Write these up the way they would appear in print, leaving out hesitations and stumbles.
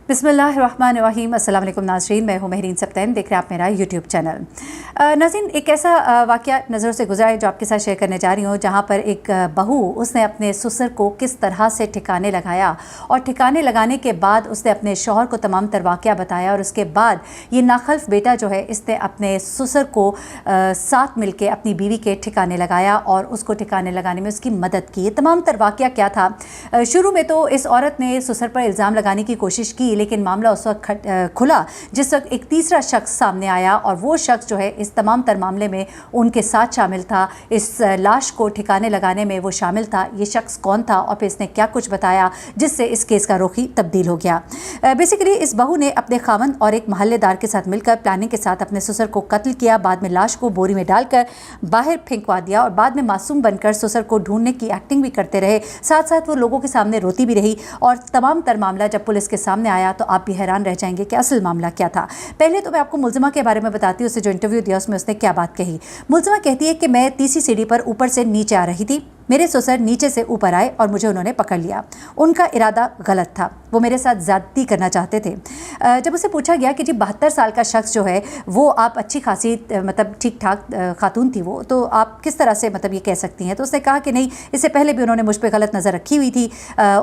बिस्मिल्लाहिर्रहमानिर्रहीम। अस्सलाम वालेकुम नाज़रीन, मैं हूँ महरीन सप्तैन, देख रहे हैं आप मेरा यूट्यूब चैनल। नाज़रीन, एक ऐसा वाक़या नज़रों से गुजरा है जो आपके साथ शेयर करने जा रही हूँ, जहाँ पर एक बहू उसने अपने ससुर को किस तरह से ठिकाने लगाया और ठिकाने लगाने के बाद उसने अपने शौहर को तमाम तर वाक़या बताया और उसके बाद ये नाखल्फ बेटा जो है इसने अपने ससुर को साथ मिल के अपनी बीवी के ठिकाने लगाया और उसको ठिकाने लगाने में उसकी मदद की। ये तमाम तर वाक़या क्या था? शुरू में तो इस औरत ने ससुर पर इल्ज़ाम लगाने की कोशिश की, लेकिन मामला उस वक्त खुला जिस वक्त एक तीसरा शख्स सामने आया और वो शख्स जो है इस तमाम तर मामले में उनके साथ शामिल था। इस लाश को ठिकाने लगाने में वो शामिल था। ये शख्स कौन था और फिर इसने क्या कुछ बताया जिससे इस केस का रुख ही तब्दील हो गया। बेसिकली इस बहू ने अपने खावंद और एक महल्लेदार के साथ मिलकर प्लानिंग के साथ अपने ससुर को कत्ल किया। बाद में लाश को बोरी में डालकर बाहर फेंकवा दिया और बाद में मासूम बनकर ससुर को ढूंढने की एक्टिंग भी करते रहे। साथ साथ वो लोगों के सामने रोती भी रही और तमाम तर मामला जब पुलिस के सामने आया तो आप भी हैरान रह जाएंगे कि असल मामला क्या था। पहले तो मैं आपको मुलजिमा के बारे में बताती हूँ। उससे जो इंटरव्यू दिया उसमें उसने क्या बात कही। मुलजिमा कहती है कि मैं तीसरी सीढ़ी पर ऊपर से नीचे आ रही थी, मेरे ससुर नीचे से ऊपर आए और मुझे उन्होंने पकड़ लिया। उनका इरादा गलत था, वो मेरे साथ ज़्यादती करना चाहते थे। जब उसे पूछा गया कि जी 72 साल का शख्स जो है वो आप अच्छी खासी मतलब ठीक ठाक खातून थी वो, तो आप किस तरह से मतलब ये कह सकती हैं? तो उसने कहा कि नहीं, इससे पहले भी उन्होंने मुझ पर गलत नज़र रखी हुई थी।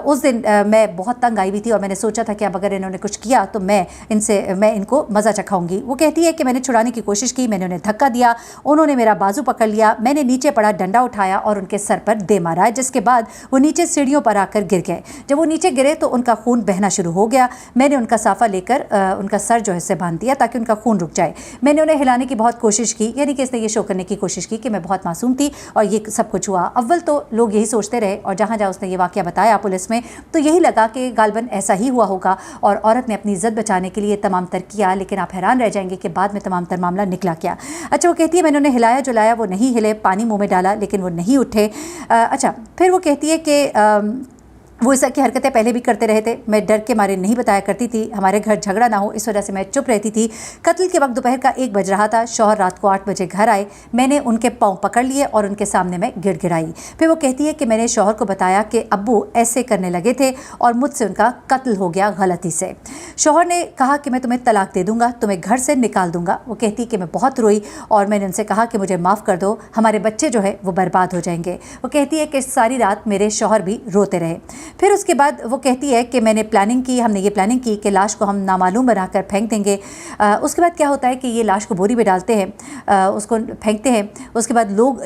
उस दिन मैं बहुत तंग आई हुई थी और मैंने सोचा था कि अब अगर इन्होंने कुछ किया तो मैं इनको मज़ा चखाऊंगी। वो कहती है कि मैंने छुड़ाने की कोशिश की, मैंने उन्हें धक्का दिया, उन्होंने मेरा बाजू पकड़ लिया, मैंने नीचे पड़ा डंडा उठाया और उनके सर पर दे मारा, जिसके बाद वो नीचे सीढ़ियों पर आकर गिर गए। जब वो नीचे गिरे तो उनका खून बहना शुरू हो गया। मैंने उनका साफा लेकर उनका सर जो है से बांध दिया ताकि उनका खून रुक जाए। मैंने उन्हें हिलाने की बहुत कोशिश की, यानी कि इसने ये शो करने की कोशिश की कि मैं बहुत मासूम थी और ये सब कुछ हुआ। अव्वल तो लोग यही सोचते रहे और जहाँ जहाँ उसने ये वाक़या बताया पुलिस में तो यही लगा कि गालबन ऐसा ही हुआ होगा और औरत ने अपनी इज्जत बचाने के लिए तमाम तर किया। लेकिन आप हैरान रह जाएंगे कि बाद में तमाम तर मामला निकला क्या। अच्छा, वो कहती है मैंने उन्हें हिलाया जुलाया, वो नहीं हिले, पानी मुँह में डाला लेकिन वो नहीं उठे। अच्छा, फिर वो कहती है कि वो इस की हरकतें पहले भी करते रहे थे, मैं डर के मारे नहीं बताया करती थी, हमारे घर झगड़ा ना हो इस वजह से मैं चुप रहती थी। कत्ल के वक्त दोपहर का 1 बज रहा था, शौहर रात को 8 बजे घर आए, मैंने उनके पाँव पकड़ लिए और उनके सामने मैं गिड़गिड़ाई। फिर वो कहती है कि मैंने शौहर को बताया कि अब्बू ऐसे करने लगे थे और मुझसे उनका कत्ल हो गया गलती से। शौहर ने कहा कि मैं तुम्हें तलाक दे दूँगा, तुम्हें घर से निकाल दूँगा। वो कहती है कि मैं बहुत रोई और मैंने उनसे कहा कि मुझे माफ़ कर दो, हमारे बच्चे जो है वो बर्बाद हो जाएंगे। वो कहती है कि सारी रात मेरे शौहर भी रोते रहे। फिर उसके बाद वो कहती है कि मैंने प्लानिंग की, हमने ये प्लानिंग की कि लाश को हम नामालूम बनाकर फेंक देंगे। उसके बाद क्या होता है कि ये लाश को बोरी में डालते हैं, उसको फेंकते हैं। उसके बाद लोग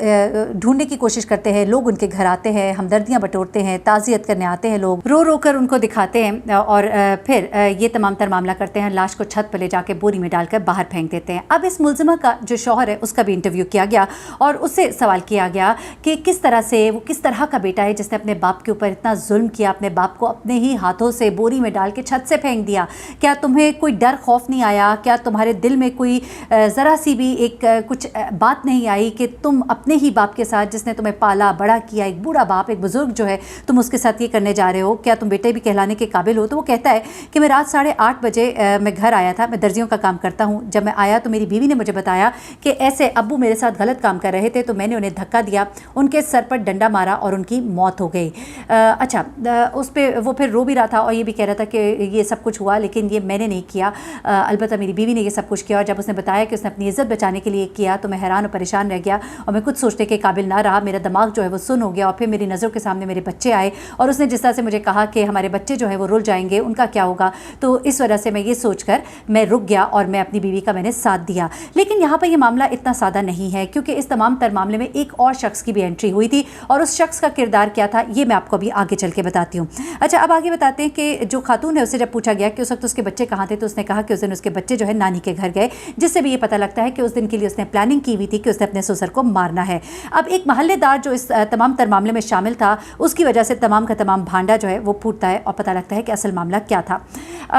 ढूंढने की कोशिश करते हैं, लोग उनके घर आते हैं, हमदर्दियाँ बटोरते हैं, ताज़ियत करने आते हैं, लोग रो रो कर उनको दिखाते हैं और फिर ये तमाम तर मामला करते हैं। लाश को छत पर ले जाके बोरी में डालकर बाहर फेंक देते हैं। अब इस मुलजिमा का जो शौहर है उसका भी इंटरव्यू किया गया और उससे सवाल किया गया कि किस तरह से वो किस तरह का बेटा है जिसने अपने बाप के ऊपर इतना जुल्म किया, अपने बाप को अपने ही हाथों से बोरी में डाल के छत से फेंक दिया। क्या तुम्हें कोई डर खौफ नहीं आया? क्या तुम्हारे दिल में कोई ज़रा सी भी एक कुछ बात नहीं आई कि तुम अपने ही बाप के साथ, जिसने तुम्हें पाला बड़ा किया, एक बूढ़ा बाप, एक बुज़ुर्ग जो है, तुम उसके साथ ये करने जा रहे हो? क्या तुम बेटे भी कहलाने के काबिल हो? तो वो कहता है कि मैं रात 8:30 बजे मैं घर आया था, मैं दर्जियों का काम करता हूँ। जब मैं आया तो मेरी बीवी ने मुझे बताया कि ऐसे अब्बू मेरे साथ गलत काम कर रहे थे, तो मैंने उन्हें धक्का दिया, उनके सर पर डंडा मारा और उनकी मौत हो गई। अच्छा, उस पर वो फिर रो भी रहा था और ये भी कह रहा था कि ये सब कुछ हुआ लेकिन ये मैंने नहीं किया, अलबत्ता मेरी बीवी ने ये सब कुछ किया। और जब उसने बताया कि उसने अपनी इज़्ज़त बचाने के लिए किया तो मैं हैरान और परेशान रह गया और मैं कुछ सोचने के काबिल ना रहा। मेरा दिमाग जो है वो सुन हो गया और फिर मेरी नज़रों के सामने मेरे बच्चे आए और उसने जिस तरह से मुझे कहा कि हमारे बच्चे जो है वो रुल जाएंगे, उनका क्या होगा, तो इस वजह से मैं ये सोचकर मैं रुक गया और मैं अपनी बीवी का मैंने साथ दिया। लेकिन यहाँ पर ये मामला इतना सादा नहीं है, क्योंकि इस तमाम तर मामले में एक और शख्स की भी एंट्री हुई थी और उस शख्स का किरदार क्या था ये मैं आपको अभी आगे चल के बताती हूँ। अच्छा, अब आगे बताते हैं कि जो खातून है उससे जब पूछा गया कि उस वक्त उसके बच्चे कहाँ थे तो उसने कहा कि उस दिन उसके बच्चे जो है नानी के घर गए, जिससे भी ये पता लगता है कि उस दिन के लिए उसने प्लानिंग की हुई थी कि उसने अपने ससुर को मारना है। अब एक महल्लेदार जो इस तमाम तर मामले में शामिल था उसकी वजह से तमाम का तमाम भांडा जो है वो फूटता है और पता लगता है कि असल मामला क्या था।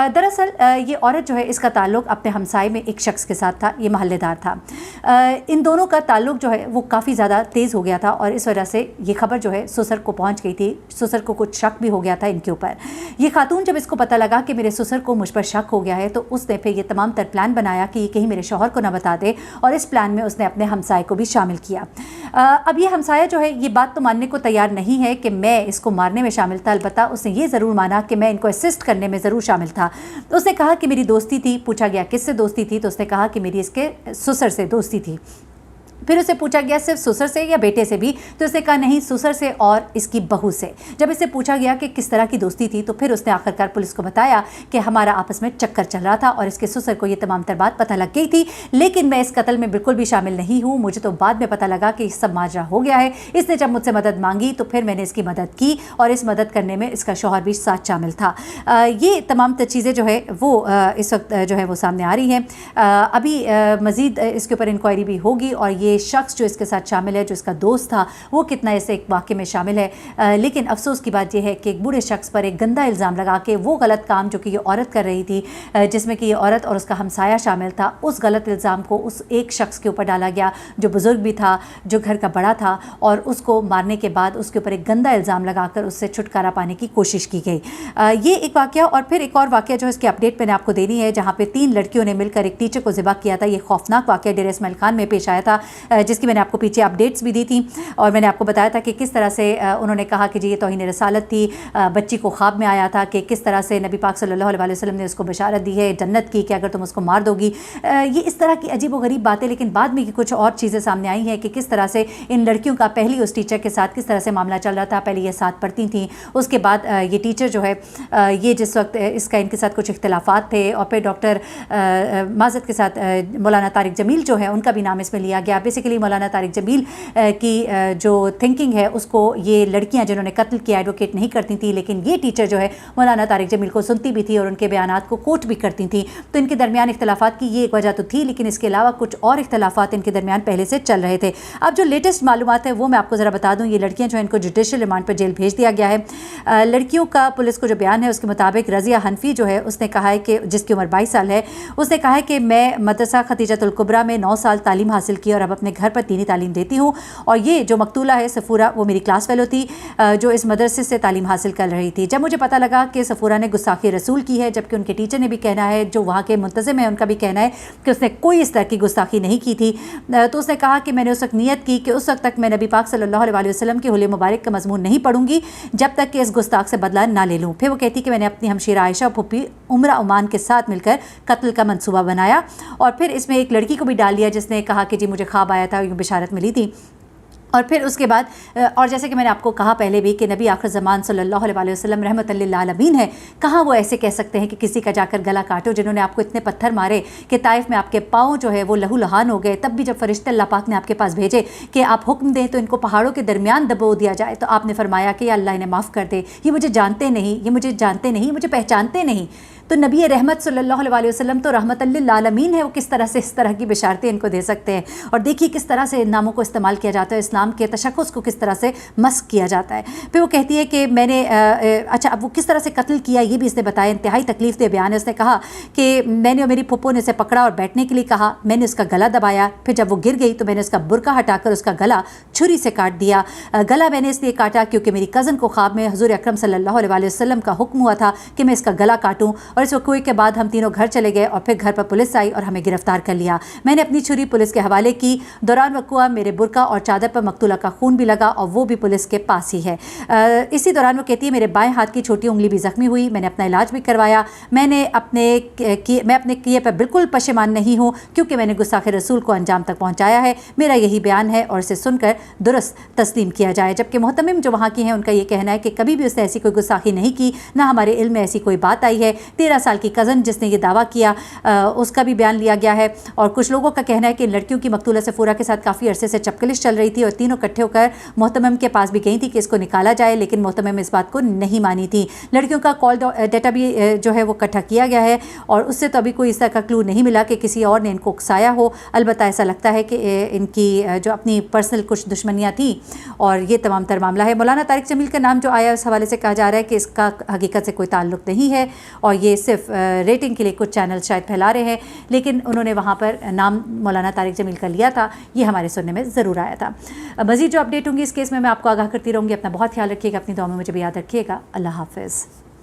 दरअसल ये औरत जो है इसका ताल्लुक अपने हमसाए में एक शख्स के साथ था, ये महल्लेदार था। इन दोनों का ताल्लुक जो है वो काफ़ी ज़्यादा तेज़ हो गया था और इस वजह से ये खबर जो है ससुर को पहुँच गई थी। ससुर को कुछ शक भी हो गया था इनके ऊपर। ये खातून जब इसको पता लगा कि मेरे ससुर को मुझ पर शक हो गया है तो उसने फिर ये तमाम तर प्लान बनाया कि ये कहीं मेरे शौहर को ना बता दे और इस प्लान में उसने अपने हमसाए को भी शामिल किया। अब ये हमसाया जो है ये बात तो मानने को तैयार नहीं है कि मैं इसको मारने में शामिल था, अलबत्ता उसने ये ज़रूर माना कि मैं इनको असिस्ट करने में ज़रूर शामिल تھا. تو उसने कहा कि मेरी दोस्ती थी. पूछा गया किससे दोस्ती थी, तो उसने कहा कि मेरी इसके ससुर से दोस्ती थी. फिर उसे पूछा गया सिर्फ ससुर से या बेटे से भी, तो उसने कहा नहीं, ससुर से और इसकी बहू से. जब इसे पूछा गया कि किस तरह की दोस्ती थी, तो फिर उसने आखिरकार पुलिस को बताया कि हमारा आपस में चक्कर चल रहा था और इसके ससुर को ये तमाम तर बात पता लग गई थी, लेकिन मैं इस कत्ल में बिल्कुल भी शामिल नहीं हूँ. मुझे तो बाद में पता लगा कि सब माजरा हो गया है. इसने जब मुझसे मदद मांगी तो फिर मैंने इसकी मदद की और इस मदद करने में इसका शौहर भी साथ शामिल था. ये तमाम चीज़ें जो है वो इस वक्त जो है वो सामने आ रही हैं. अभी मज़ीद इसके ऊपर इंक्वायरी भी होगी और ये शख्स जो इसके साथ शामिल है, जो इसका दोस्त था, वो कितना ऐसे एक वाक़े में शामिल है. लेकिन अफसोस की बात यह है कि एक बूढ़े शख्स पर एक गंदा इल्ज़ाम लगा के वो गलत काम जो कि ये औरत कर रही थी, जिसमें कि ये औरत और उसका हमसाया शामिल था, उस गलत इल्ज़ाम को उस एक शख्स के ऊपर डाला गया जो बुज़ुर्ग भी था, जो घर का बड़ा था, और उसको मारने के बाद उसके ऊपर एक गंदा इल्ज़ाम लगाकर उससे छुटकारा पाने की कोशिश की गई. ये एक वाक़या. और फिर एक और वाक़या जो इसकी अपडेट मैंने आपको देनी है, जहाँ पर 3 लड़कियों ने मिलकर एक टीचर को ज़िबा किया था. ये खौफनाक वाक़या डेरा इस्माइल खान में पेश आया था, जिसकी मैंने आपको पीछे अपडेट्स भी दी थी और मैंने आपको बताया था कि किस तरह से उन्होंने कहा कि जी ये तौहीन रसालत थी. बच्ची को ख्वाब में आया था कि किस तरह से नबी पाक सल्लल्लाहु अलैहि वसल्लम ने उसको बशारत दी है जन्नत की कि अगर तुम उसको मार दोगी. ये इस तरह की अजीब व गरीब बातें. लेकिन बाद में कुछ और चीज़ें सामने आई हैं कि किस तरह से इन लड़कियों का पहली उस टीचर के साथ किस तरह से मामला चल रहा था. पहले ये साथ पढ़ती थी, उसके बाद ये टीचर जो है ये जिस वक्त इसका इनके साथ कुछ इख्तलाफात थे और फिर डॉक्टर माज़त के साथ मौलाना तारिक जमील जो है उनका भी नाम इसमें लिया गया. बेसिकली मौलाना तारिक जमील की जो थिंकिंग है उसको ये लड़कियां जिन्होंने कत्ल किया एडवोकेट नहीं करती थी, लेकिन ये टीचर जो है मौलाना तारिक जमील को सुनती भी थी और उनके बयानात को कोट भी करती थी. तो इनके दरमियान इख्तलाफात की ये एक वजह तो थी, लेकिन इसके अलावा कुछ और इख्तलाफात इनके दरमियान पहले से चल रहे थे. अब जो लेटेस्ट मालूमात है वो मैं आपको ज़रा बता दूँ. ये लड़कियाँ जो इनको जुडिशल रिमांड पर जेल भेज दिया गया है. लड़कियों का पुलिस को जो बयान है उसके मुताबिक रज़िया हनफी जो है उसने कहा है कि जिसकी उम्र 22 साल है, उसने कहा है कि मैं मदरसा खतीजतुल कुबरा में 9 साल तालीम हासिल की और अब अपने घर पर दीनी तालीम देती हूँ. और ये जो मकतूला है सफ़ूरा, वो मेरी क्लास फेलो थी जो इस मदरसे से तालीम हासिल कर रही थी. जब मुझे पता लगा कि सफ़ूरा ने गुस्ताखी रसूल की है, जबकि उनके टीचर ने भी कहना है, जो वहाँ के मुंतज़िम है उनका भी कहना है कि उसने कोई इस तरह की गुस्ताखी नहीं की थी, तो उसने कहा कि मैंने उस वक्त नियत की कि उस वक्त तक मैं नबी पाक सल्लल्लाहु अलैहि वसल्लम के हुले मुबारक का मज़मून नहीं पढ़ूंगी जब तक कि इस गुस्ताख से बदला ना ले लूँ. फिर वो कहती कि मैंने अपनी हमशीरा आयशा फुप्पी उम्रा उमान के साथ मिलकर कत्ल का मंसूबा बनाया और फिर इसमें एक लड़की को भी डाल लिया जिसने कहा कि जी मुझे ख्वाब आया था, यूँ बिशारत मिली थी. और फिर उसके बाद और जैसे कि मैंने आपको कहा पहले भी कि नबी आखिर ज़मान सल्लल्लाहु अलैहि वसल्लम रहमतुल लिल आलमीन है. कहाँ वो ऐसे कह सकते हैं कि किसी का जाकर गला काटो, जिन्होंने आपको इतने पत्थर मारे कि ताइफ में आपके पाँव जो है वो लहू लहान हो गए. तब भी जब फरिश्ते अल्लाह पाक ने आपके पास भेजे कि आप हुक्म दें तो इनको पहाड़ों के दरमियान दबो दिया जाए, तो आपने फरमाया कि अल्लाह इन्हें माफ़ कर दे, ये मुझे जानते नहीं, ये मुझे जानते नहीं, मुझे पहचानते नहीं. तो नबी रहमत सल्लल्लाहु अलैहि वसल्लम तो रहमतुल लिल आलमीन है, वो किस तरह से इस तरह की बिशारतें इनको दे सकते हैं. और देखिए किस तरह से इन नामों को इस्तेमाल किया जाता है, इस्लाम के तशख़्ख़ुस को किस तरह से मस्क किया जाता है. फिर वो कहती है कि मैंने अच्छा अब वो किस तरह से कत्ल किया ये भी इसने बताया. इंतहाई तकलीफ दे बयान है. उसने कहा कि मैंने और मेरी फुप्पो ने उसे पकड़ा और बैठने के लिए कहा, मैंने उसका गला दबाया, फिर जब वो गिर गई तो मैंने उसका बुरका हटाकर उसका गला छुरी से काट दिया. गला मैंने इसलिए काटा क्योंकि मेरी कज़न को ख्वाब में हुज़ूर अकरम सल्लल्लाहु अलैहि वसल्लम का हुक्म हुआ था कि मैं इसका गला काटूँ. और इस वक़्त के बाद हम तीनों घर चले गए और फिर घर पर पुलिस आई और हमें गिरफ्तार कर लिया. मैंने अपनी छुरी पुलिस के हवाले की. दौरान वक़्वा मेरे बुरका और चादर पर मकतूला का खून भी लगा और वो भी पुलिस के पास ही है. इसी दौरान वो कहती है मेरे बाएं हाथ की छोटी उंगली भी ज़ख्मी हुई. मैंने अपना इलाज भी करवाया. मैं अपने किए पर बिल्कुल पशेमान नहीं हूँ क्योंकि मैंने गुस्ताखे रसूल को अंजाम तक पहुँचाया है. मेरा यही बयान है और इसे सुनकर दुरुस्त तस्लीम किया जाए. जबकि मोहतमिम जो वहाँ की हैं उनका ये कहना है कि कभी भी उसने ऐसी कोई गुस्ताखी नहीं की, ना हमारे इल्म में ऐसी कोई बात आई है. 13 साल की कज़न जिसने ये दावा किया उसका भी बयान लिया गया है. और कुछ लोगों का कहना है कि लड़कियों की मकतूला सफ़ूरा के साथ काफ़ी अरसे से चपकलिश चल रही थी और तीनों इकट्ठे होकर मोहतमिम के पास भी गई थी कि इसको निकाला जाए, लेकिन मोहतमिम इस बात को नहीं मानी थी. लड़कियों का कॉल डाटा भी जो है वो इकट्ठा किया गया है और उससे तो अभी कोई इस तरह का क्लू नहीं मिला कि किसी और ने इनको उकसाया हो. अलबत्ता ऐसा लगता है कि इनकी जो अपनी पर्सनल कुछ दुश्मनियाँ थी और ये तमाम तर मामला है. मौलाना तारिक जमील का नाम जो आया उस हवाले से कहा जा रहा है कि इसका हकीकत से कोई ताल्लुक़ नहीं है और ये सिर्फ रेटिंग के लिए कुछ चैनल शायद फैला रहे हैं, लेकिन उन्होंने वहाँ पर नाम मौलाना तारिक जमील का लिया था. ये हमारे सुनने में ज़रूर आया था. मज़ीद जो अपडेट होंगी इस केस में मैं आपको आगाह करती रहूँगी. अपना बहुत ख्याल रखिएगा, अपनी दुआ में मुझे भी याद रखिएगा. अल्लाह हाफ़िज़.